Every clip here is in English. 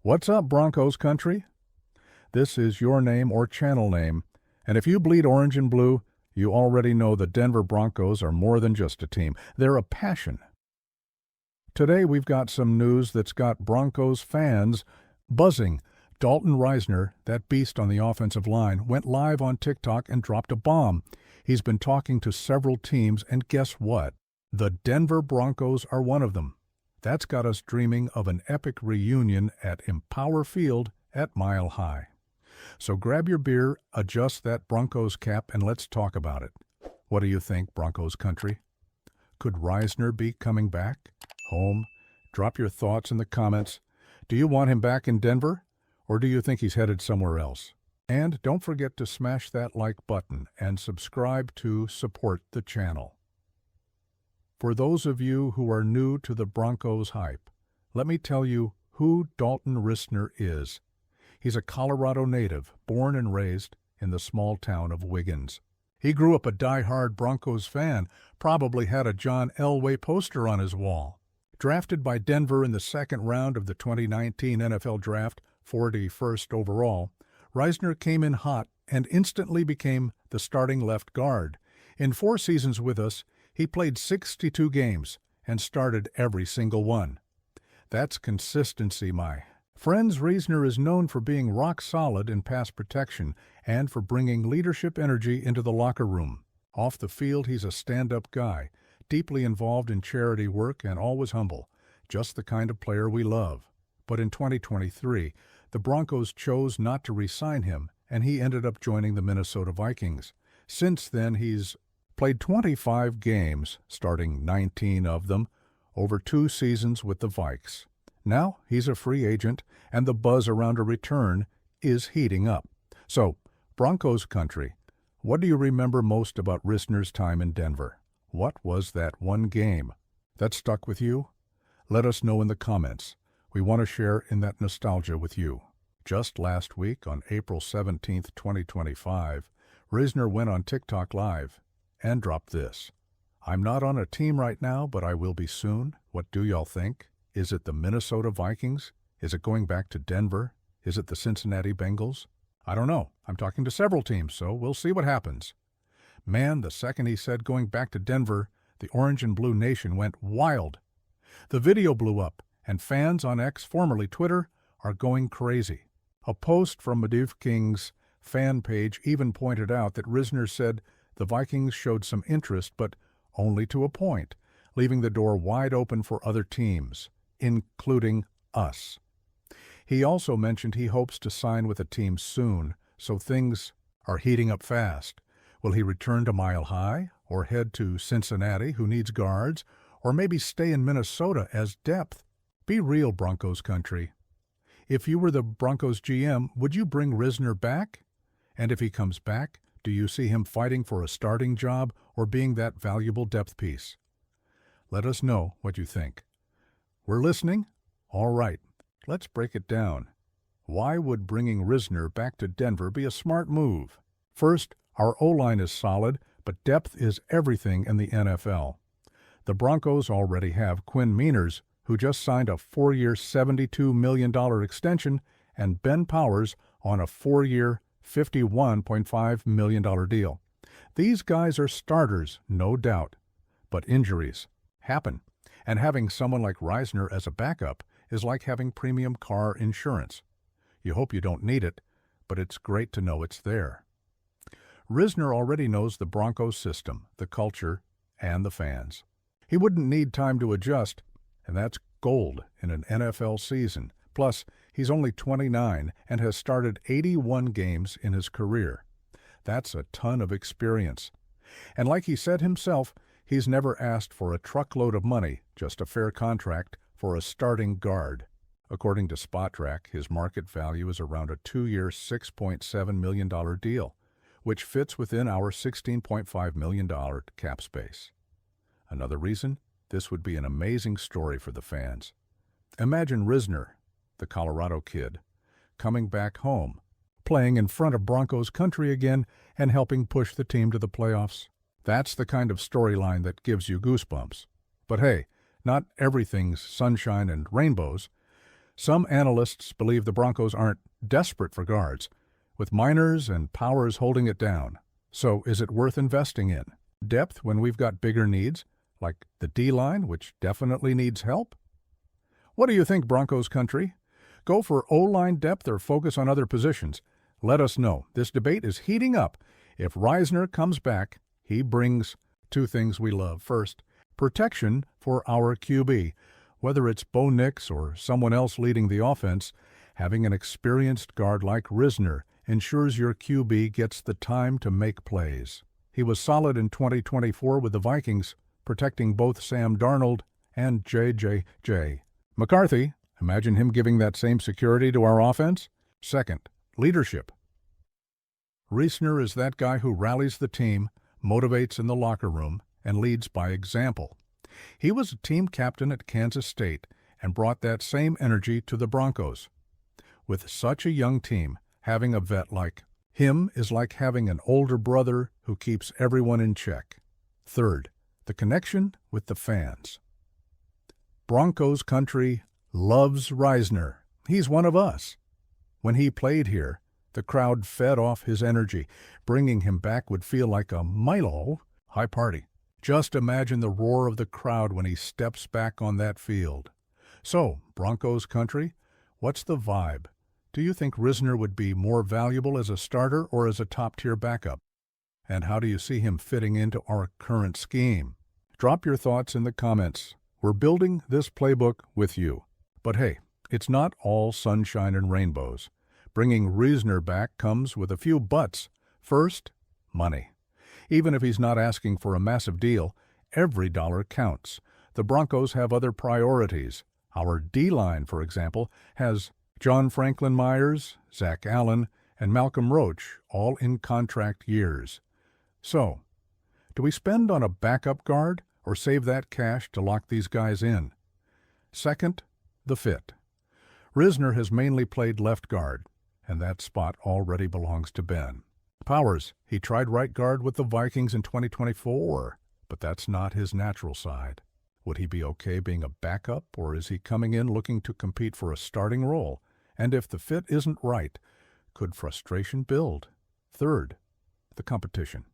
What's up, Broncos country? This is your name or channel name, and if you bleed orange and blue, you already know the Denver Broncos are more than just a team. They're a passion. Today we've got some news that's got Broncos fans buzzing. Dalton Risner, that beast on the offensive line, went live on TikTok and dropped a bomb. He's been talking to several teams, and guess what? The Denver Broncos are one of them. That's got us dreaming of an epic reunion at Invesco Field at Mile High. So grab your beer, adjust that Broncos cap, and let's talk about it. What do you think, Broncos country? Could Risner be coming back home? Drop your thoughts in the comments. Do you want him back in Denver, or do you think he's headed somewhere else? And don't forget to smash that like button and subscribe to support the channel. For those of you who are new to the Broncos hype, let me tell you who Dalton Risner is. He's a Colorado native, born and raised in the small town of Wiggins. He grew up a die-hard Broncos fan, probably had a John Elway poster on his wall. Drafted by Denver in the second round of the 2019 NFL Draft, 41st overall, Risner came in hot and instantly became the starting left guard. In 4 seasons with us, he played 62 games and started every single one. That's consistency, my friends. Risner is known for being rock solid in pass protection and for bringing leadership energy into the locker room. Off the field, he's a stand-up guy, deeply involved in charity work and always humble, just the kind of player we love. But in 2023, the Broncos chose not to re-sign him, and he ended up joining the Minnesota Vikings. Since then, he's played 25 games, starting 19 of them, over 2 seasons with the Vikes. Now he's a free agent, and the buzz around a return is heating up. So, Broncos country, what do you remember most about Risner's time in Denver? What was that one game that stuck with you? Let us know in the comments. We want to share in that nostalgia with you. Just last week, on April 17th, 2025, Risner went on TikTok Live and dropped this. I'm not on a team right now, but I will be soon. What do y'all think? Is it the Minnesota Vikings? Is it going back to Denver? Is it the Cincinnati Bengals? I don't know. I'm talking to several teams, so we'll see what happens. Man, the second he said going back to Denver, the Orange and Blue Nation went wild. The video blew up, and fans on X, formerly Twitter, are going crazy. A post from Medivh King's fan page even pointed out that Risner said the Vikings showed some interest, but only to a point, leaving the door wide open for other teams, including us. He also mentioned he hopes to sign with a team soon, so things are heating up fast. Will he return to Mile High, or head to Cincinnati, who needs guards, or maybe stay in Minnesota as depth? Be real, Broncos country. If you were the Broncos GM, would you bring Risner back? And if he comes back, do you see him fighting for a starting job or being that valuable depth piece? Let us know what you think. We're listening? All right, let's break it down. Why would bringing Risner back to Denver be a smart move? First, our O-line is solid, but depth is everything in the NFL. The Broncos already have Quinn Meinerz, who just signed a 4-year, $72 million extension, and Ben Powers on a 4-year, $51.5 million deal. These guys are starters, no doubt, but injuries happen, and having someone like Risner as a backup is like having premium car insurance. You hope you don't need it, but it's great to know it's there. Risner already knows the Broncos system, the culture, and the fans. He wouldn't need time to adjust, and that's gold in an NFL season. Plus, he's only 29 and has started 81 games in his career. That's a ton of experience. And like he said himself, he's never asked for a truckload of money, just a fair contract for a starting guard. According to SpotTrack, his market value is around a 2-year, $6.7 million deal, which fits within our $16.5 million cap space. Another reason, this would be an amazing story for the fans. Imagine Risner, the Colorado kid, coming back home, playing in front of Broncos country again and helping push the team to the playoffs. That's the kind of storyline that gives you goosebumps. But hey, not everything's sunshine and rainbows. Some analysts believe the Broncos aren't desperate for guards, with Miners and Powers holding it down. So is it worth investing in depth when we've got bigger needs, like the D-line, which definitely needs help? What do you think, Broncos country? Go for O-line depth or focus on other positions? Let us know. This debate is heating up. If Risner comes back, he brings two things we love. First, protection for our QB. Whether it's Bo Nix or someone else leading the offense, having an experienced guard like Risner ensures your QB gets the time to make plays. He was solid in 2024 with the Vikings, protecting both Sam Darnold and J.J. McCarthy, imagine him giving that same security to our offense. Second, leadership. Risner is that guy who rallies the team, motivates in the locker room, and leads by example. He was a team captain at Kansas State and brought that same energy to the Broncos. With such a young team, having a vet like him is like having an older brother who keeps everyone in check. Third, the connection with the fans. Broncos country loves Risner. He's one of us. When he played here, the crowd fed off his energy. Bringing him back would feel like a Milo high party. Just imagine the roar of the crowd when he steps back on that field. So, Broncos country, what's the vibe? Do you think Risner would be more valuable as a starter or as a top-tier backup? And how do you see him fitting into our current scheme? Drop your thoughts in the comments. We're building this playbook with you. But hey, it's not all sunshine and rainbows. Bringing Risner back comes with a few buts. First, money. Even if he's not asking for a massive deal, every dollar counts. The Broncos have other priorities. Our D-line, for example, has John Franklin Myers, Zach Allen, and Malcolm Roach, all in contract years. So, do we spend on a backup guard or save that cash to lock these guys in? Second, the fit. Risner has mainly played left guard, and that spot already belongs to Ben. Powers, he tried right guard with the Vikings in 2024, but that's not his natural side. Would he be okay being a backup, or is he coming in looking to compete for a starting role? And if the fit isn't right, could frustration build? Third, the competition.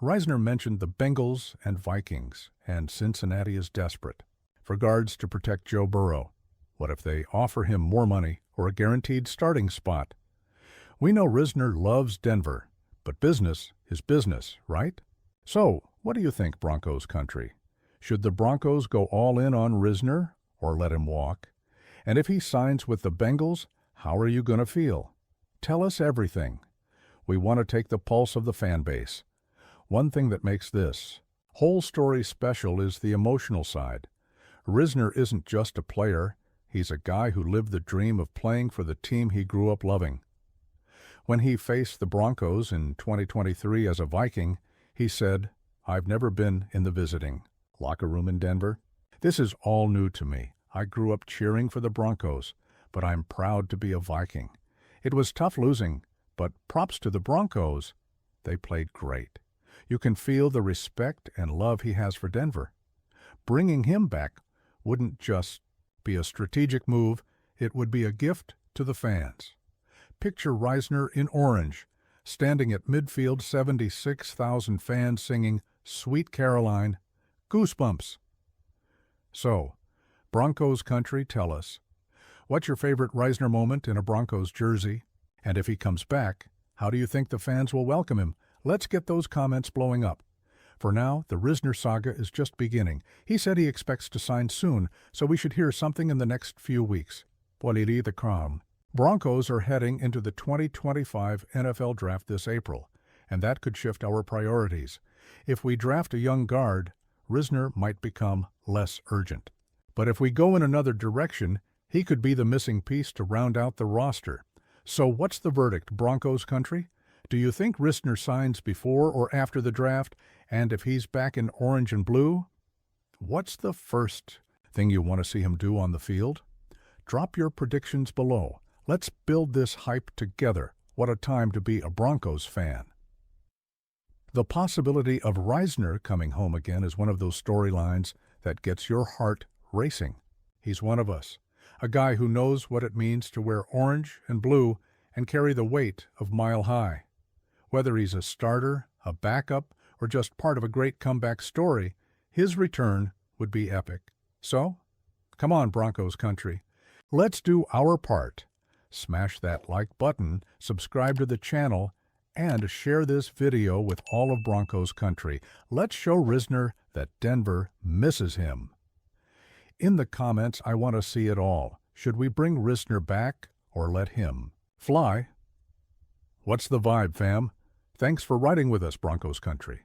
Risner mentioned the Bengals and Vikings, and Cincinnati is desperate for guards to protect Joe Burrow. What if they offer him more money or a guaranteed starting spot? We know Risner loves Denver, but business is business, right? So, what do you think, Broncos country? Should the Broncos go all in on Risner or let him walk? And if he signs with the Bengals, how are you going to feel? Tell us everything. We want to take the pulse of the fan base. One thing that makes this whole story special is the emotional side. Risner isn't just a player. He's a guy who lived the dream of playing for the team he grew up loving. When he faced the Broncos in 2023 as a Viking, he said, "I've never been in the visiting locker room in Denver. This is all new to me. I grew up cheering for the Broncos, but I'm proud to be a Viking. It was tough losing, but props to the Broncos. They played great." You can feel the respect and love he has for Denver. Bringing him back wouldn't just be a strategic move, it would be a gift to the fans. Picture Risner in orange, standing at midfield, 76,000 fans singing Sweet Caroline, goosebumps. So, Broncos country, tell us, what's your favorite Risner moment in a Broncos jersey? And if he comes back, how do you think the fans will welcome him? Let's get those comments blowing up. For now, the Risner saga is just beginning. He said he expects to sign soon, so we should hear something in the next few weeks. Poliri the Crown. Broncos are heading into the 2025 NFL Draft this April, and that could shift our priorities. If we draft a young guard, Risner might become less urgent. But if we go in another direction, he could be the missing piece to round out the roster. So what's the verdict, Broncos country? Do you think Risner signs before or after the draft? And if he's back in orange and blue, what's the first thing you want to see him do on the field? Drop your predictions below. Let's build this hype together. What a time to be a Broncos fan. The possibility of Risner coming home again is one of those storylines that gets your heart racing. He's one of us. A guy who knows what it means to wear orange and blue and carry the weight of Mile High. Whether he's a starter, a backup, or just part of a great comeback story, his return would be epic. So, come on, Broncos country. Let's do our part. Smash that like button, subscribe to the channel, and share this video with all of Broncos country. Let's show Risner that Denver misses him. In the comments, I want to see it all. Should we bring Risner back or let him fly? What's the vibe, fam? Thanks for riding with us, Broncos country.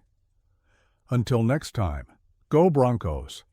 Until next time, go Broncos!